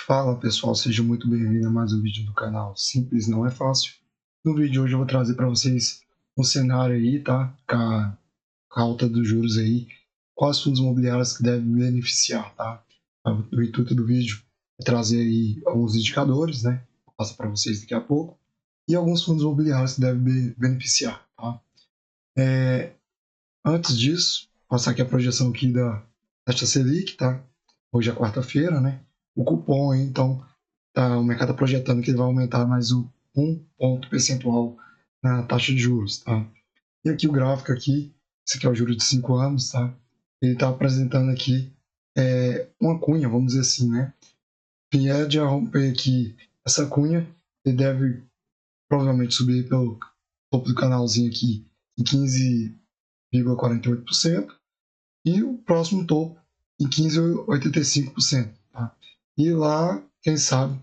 Fala pessoal, seja muito bem-vindo a mais um vídeo do canal Simples Não É Fácil. No vídeo de hoje eu vou trazer para vocês um cenário aí, tá? Com a alta dos juros aí, quais fundos imobiliários que devem beneficiar, tá? O intuito do vídeo é trazer aí alguns indicadores, né? Vou passar para vocês daqui a pouco. E alguns fundos imobiliários que devem beneficiar, tá? Antes disso, passar aqui a projeção aqui da taxa Selic, tá? Hoje é quarta-feira, né? O cupom aí, então, o mercado está projetando que ele vai aumentar mais um ponto percentual na taxa de juros, tá? E aqui o gráfico aqui, esse aqui é o juro de 5 anos, tá? Ele está apresentando aqui uma cunha, vamos dizer assim, né? Vier de romper aqui essa cunha, ele deve provavelmente subir pelo topo do canalzinho aqui em 15,48% e o próximo topo em 15,85%, tá? E lá, quem sabe,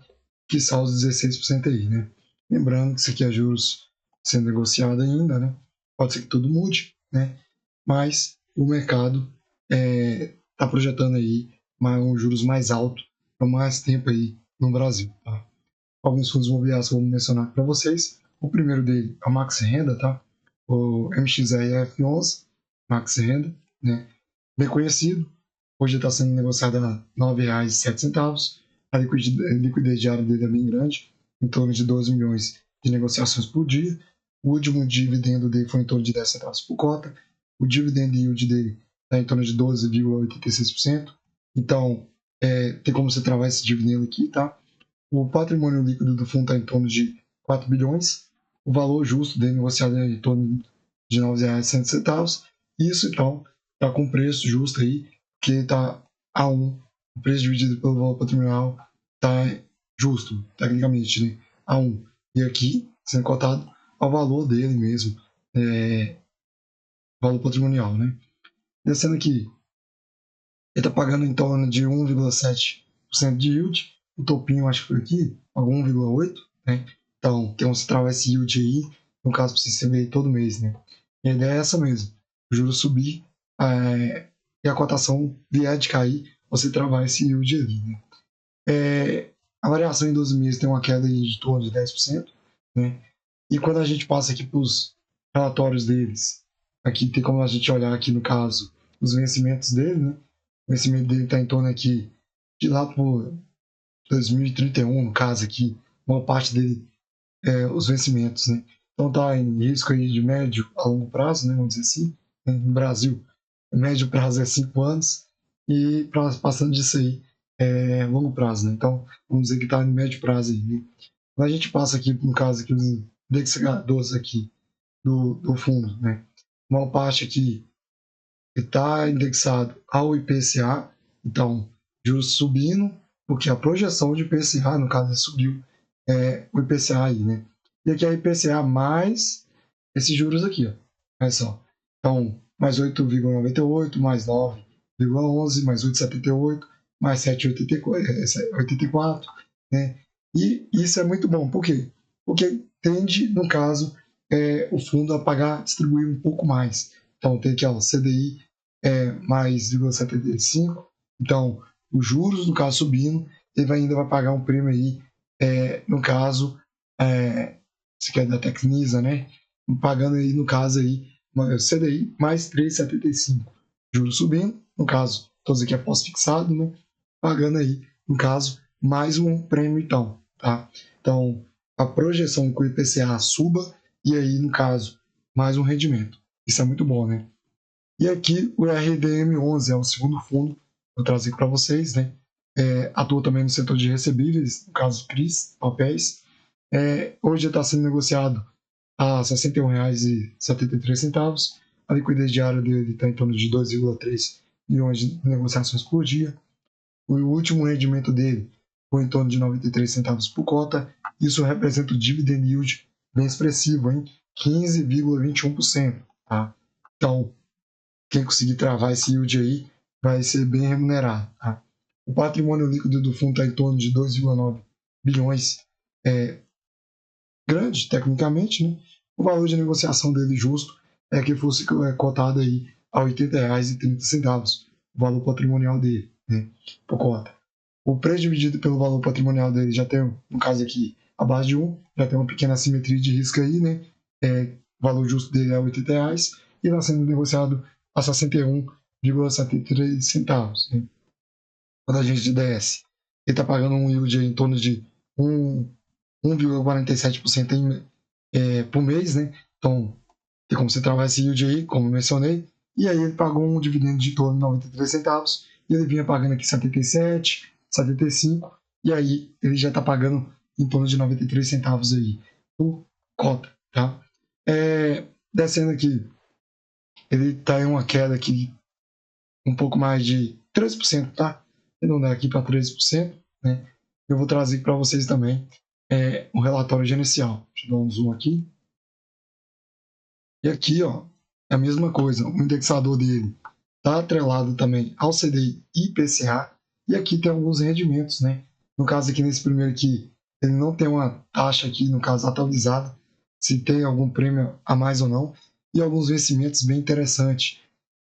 quiçá os 16% aí, né? Lembrando que isso aqui é juros sendo negociado ainda, né? Pode ser que tudo mude, né? Mas o mercado está projetando aí um juros mais alto por mais tempo aí no Brasil, tá? Alguns fundos imobiliários que eu vou mencionar para vocês. O primeiro dele é o Max Renda, tá? O MXRF11 Max Renda, né? Bem conhecido. Hoje está sendo negociado a R$ 9,07. A liquidez diária dele é bem grande, em torno de 12 milhões de negociações por dia. O último dividendo dele foi em torno de 10 centavos por cota. O dividend yield dele está em torno de 12,86%. Então, tem como você travar esse dividendo aqui, tá? O patrimônio líquido do fundo está em torno de 4 bilhões. O valor justo dele negociado é em torno de R$ 9,100. Isso, então, está com preço justo aí, que está a 1. O preço dividido pelo valor patrimonial está justo, tecnicamente, né? A 1. E aqui, sendo cotado ao valor dele mesmo, valor patrimonial, né? Descendo aqui, ele está pagando em torno de 1,7% de yield. O topinho, acho que foi aqui, 1,8%, né? Então, tem um travar esse yield aí, no caso, para você receber todo mês, né? E a ideia é essa mesmo, o juro subir e a cotação vier de cair, você travar esse yield ali, né? A variação em 12 meses tem uma queda de torno de 10%, né? E quando a gente passa aqui para os relatórios deles, aqui tem como a gente olhar aqui no caso os vencimentos dele, né? O vencimento dele está em torno aqui de lá por 2031, no caso aqui, uma parte dele os vencimentos, né? Então está em risco aí de médio a longo prazo, né? Vamos dizer assim, né? No Brasil, o médio prazo é 5 anos e passando disso aí é longo prazo, né? Então vamos dizer que está em médio prazo aí, né? Quando a gente passa aqui, no caso aqui, os indexadores aqui do fundo, né? Uma parte aqui está indexado ao IPCA, então juros subindo, porque a projeção de IPCA, no caso, subiu o IPCA aí, né? E aqui é IPCA mais esses juros aqui, ó. Olha só. Então, mais 8,98, mais 9,11, mais 8,78, mais 7,84, né? E isso é muito bom, por quê? Porque tende, no caso, o fundo a pagar, distribuir um pouco mais. Então, tem aqui, ó, CDI mais 0,75. Então, os juros, no caso, subindo, ele ainda vai pagar um prêmio aí, no caso, se quer da Tecnisa, né? Pagando aí, no caso, aí, CDI mais 3,75. Juros subindo, no caso, todos aqui é pós-fixado, né? Pagando aí, no caso, mais um prêmio, então, tá? Então, a projeção é que o IPCA suba e aí, no caso, mais um rendimento. Isso é muito bom, né? E aqui o RDM11 é o segundo fundo que eu trago para vocês, né? Atua também no setor de recebíveis, no caso CRIs, papéis. Hoje está sendo negociado a R$ 61,73. A liquidez diária dele está em torno de 2,3 milhões de negociações por dia. O último rendimento dele foi em torno de 93 centavos por cota. Isso representa o dividend yield bem expressivo, hein? 15,21%. Tá? Então, quem conseguir travar esse yield aí vai ser bem remunerado. Tá? O patrimônio líquido do fundo está em torno de 2,9 bilhões. Grande, tecnicamente, né? O valor de negociação dele justo é que fosse cotado aí a R$ 80,30, o valor patrimonial dele, né? Por cota. O preço dividido pelo valor patrimonial dele já tem, no caso aqui, abaixo de 1, já tem uma pequena assimetria de risco aí, né? O valor justo dele é R$80 e está sendo negociado a 61,73 centavos. Né? Quando a gente DS, ele está pagando um yield em torno de 1,47% por mês, né? Então, tem como você trabalhar esse yield aí, como eu mencionei, e aí ele pagou um dividendo de torno de 93 centavos, e ele vinha pagando aqui 77, 75, e aí ele já está pagando em torno de 93 centavos aí por cota, tá? Descendo aqui, ele está em uma queda aqui um pouco mais de 13%, tá? Arredondar aqui para 13%, né? Eu vou trazer para vocês também um relatório gerencial. Deixa eu dar um zoom aqui. E aqui, ó, é a mesma coisa. O indexador dele está atrelado também ao CDI e IPCA. E aqui tem alguns rendimentos, né? No caso aqui, nesse primeiro aqui, ele não tem uma taxa aqui, no caso, atualizada, se tem algum prêmio a mais ou não. E alguns vencimentos bem interessantes.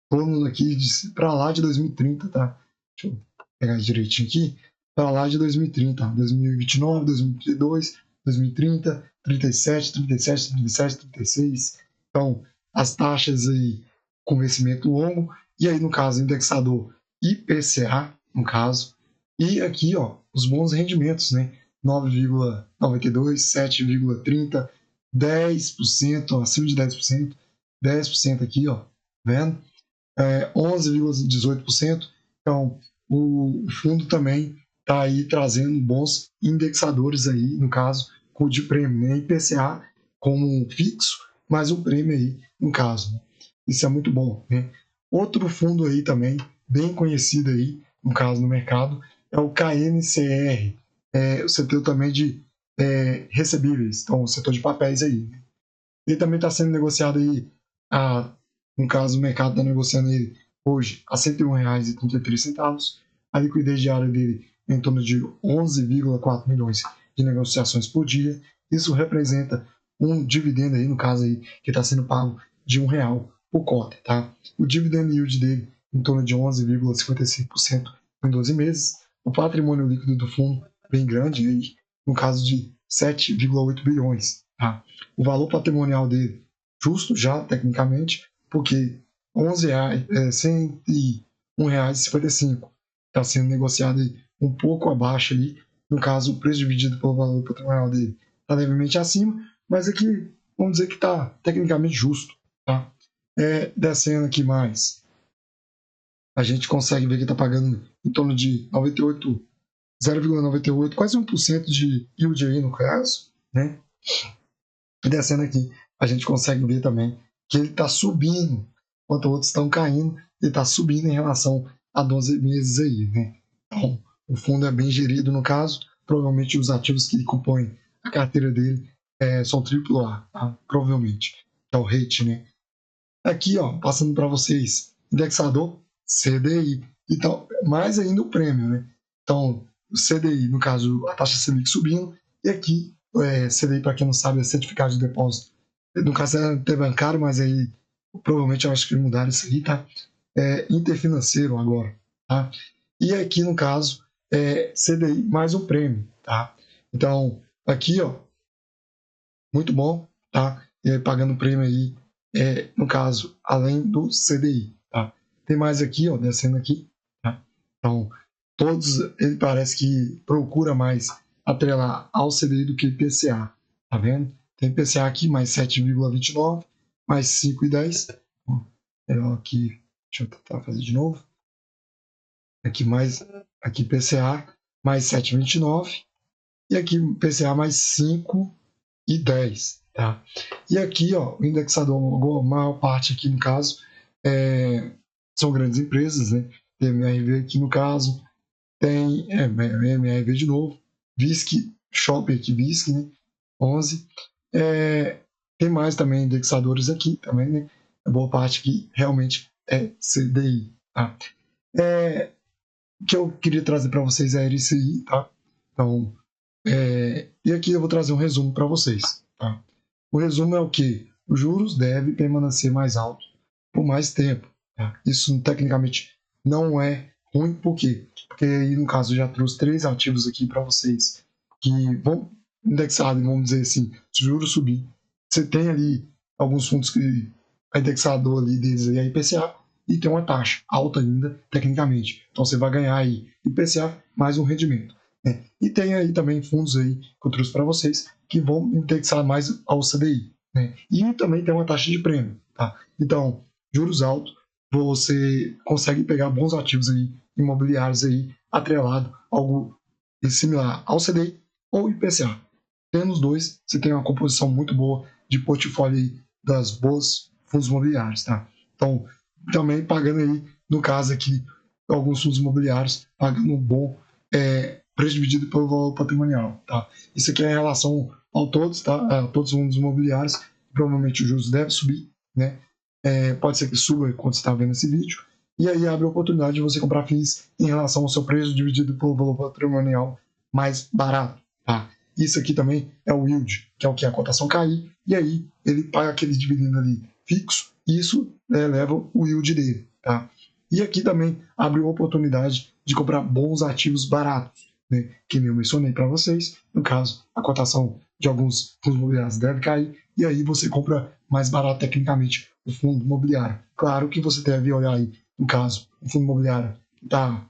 Planos aqui para lá de 2030, tá? Deixa eu pegar direitinho aqui. Para lá de 2030, 2029, 2032, 2030, 37, 37, 37, 36. Então, as taxas aí com vencimento longo, e aí no caso indexador IPCA, no caso, e aqui ó, os bons rendimentos, né? 9,92, 7,30, 10%, acima de 10%, 10% aqui, ó, vendo? 11,18%. Então, o fundo também está aí trazendo bons indexadores aí, no caso, com o de prêmio, né? IPCA como um fixo, mais um prêmio aí, no caso. Né? Isso é muito bom, né? Outro fundo aí também, bem conhecido aí, no caso, no mercado, é o KNCR, o setor também de recebíveis, então o setor de papéis aí. Né? Ele também está sendo negociado aí, no caso, o mercado está negociando ele hoje a R$ 101,33. A liquidez diária dele é em torno de 11,4 milhões de negociações por dia. Isso representa um dividendo aí, no caso aí, que está sendo pago de R$1 por cota, tá? O dividend yield dele em torno de 11,55% em 12 meses. O patrimônio líquido do fundo bem grande, aí, no caso de 7,8 bilhões, tá? O valor patrimonial dele justo já, tecnicamente, porque R$ 101,55 está sendo negociado aí um pouco abaixo ali. No caso, o preço dividido pelo valor patrimonial dele está levemente acima, mas aqui vamos dizer que está tecnicamente justo. Tá? Descendo aqui mais, a gente consegue ver que está pagando em torno de 0,98, quase 1% de yield aí no caso, né? E descendo aqui, a gente consegue ver também que ele está subindo, enquanto outros estão caindo, ele está subindo em relação a 12 meses aí, né? Então, o fundo é bem gerido no caso, provavelmente os ativos que compõem a carteira dele são AAA, tá? Provavelmente, que é o rate, né? Aqui, ó, passando para vocês, indexador CDI, então, mais ainda o prêmio, né? Então, o CDI, no caso, a taxa Selic subindo, e aqui, CDI, para quem não sabe, é certificado de depósito. No caso, é até bancário, mas aí, provavelmente, eu acho que mudaram isso aí, tá? Interfinanceiro agora, tá? E aqui, no caso, CDI mais um prêmio, tá? Então, aqui, ó, muito bom, tá? E aí, pagando prêmio aí, no caso, além do CDI, tá? Tem mais aqui, ó, descendo aqui, tá? Então, todos, ele parece que procura mais atrelar ao CDI do que IPCA, tá vendo? Tem IPCA aqui, mais 7,29, mais 5,10. Aqui, deixa eu tentar fazer de novo. Aqui IPCA, mais 7,29. E aqui IPCA, mais 5,10. Tá? E aqui, ó, o indexador, a maior parte aqui no caso, são grandes empresas, né? Tem MRV aqui no caso, tem MRV de novo, VISC, Shopping aqui, VISC, né? 11. Tem mais também indexadores aqui, também, né? A boa parte aqui realmente é CDI, tá? O que eu queria trazer para vocês é isso aí, tá? Então, e aqui eu vou trazer um resumo para vocês, tá? O resumo é o que? Os juros devem permanecer mais altos por mais tempo. Tá? Isso tecnicamente não é ruim, por quê? Porque aí, no caso, eu já trouxe 3 ativos aqui para vocês que vão indexados, vamos dizer assim, se o juro subir, você tem ali alguns fundos que a indexador ali deles é IPCA e tem uma taxa alta ainda, tecnicamente. Então você vai ganhar aí IPCA mais um rendimento. Né? E tem aí também fundos aí que eu trouxe para vocês que vão indexar mais ao CDI. Né? E também tem uma taxa de prêmio. Tá? Então, juros altos, você consegue pegar bons ativos aí, imobiliários aí, atrelado, algo similar ao CDI ou IPCA. Tendo os dois, você tem uma composição muito boa de portfólio aí das boas fundos imobiliários, tá? Então, também pagando aí, no caso aqui, alguns fundos imobiliários, pagando um bom preço dividido pelo valor patrimonial, tá? Isso aqui é em relação a todos, tá? A todos os fundos imobiliários, provavelmente os juros devem subir, né? Pode ser que suba quando você está vendo esse vídeo, e aí abre a oportunidade de você comprar FIIs em relação ao seu preço dividido pelo valor patrimonial mais barato, tá? Isso aqui também é o yield, que é o que a cotação cair, e aí ele paga aquele dividendo ali fixo, e isso eleva o yield dele, tá? E aqui também abre a oportunidade de comprar bons ativos baratos, né? Que nem eu mencionei para vocês, no caso, a cotação de alguns fundos imobiliários deve cair, e aí você compra mais barato tecnicamente o fundo imobiliário. Claro que você deve olhar aí, no caso, o fundo imobiliário que está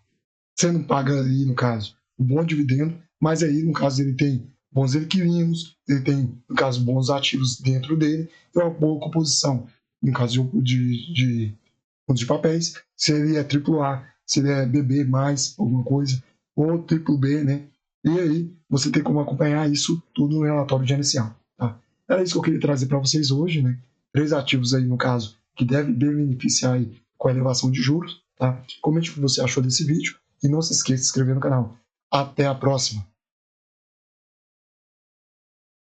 sendo pago ali, no caso, um bom dividendo, mas aí, no caso, ele tem bons inquilinos, ele tem, no caso, bons ativos dentro dele, e uma boa composição, no caso de fundos de papéis, se ele é AAA, se ele é BB+, alguma coisa, ou triplo B, né? E aí, você tem como acompanhar isso tudo no relatório gerencial, tá? Era isso que eu queria trazer para vocês hoje, né? 3 ativos aí, no caso, que devem beneficiar aí com a elevação de juros, tá? Comente o que você achou desse vídeo e não se esqueça de se inscrever no canal. Até a próxima!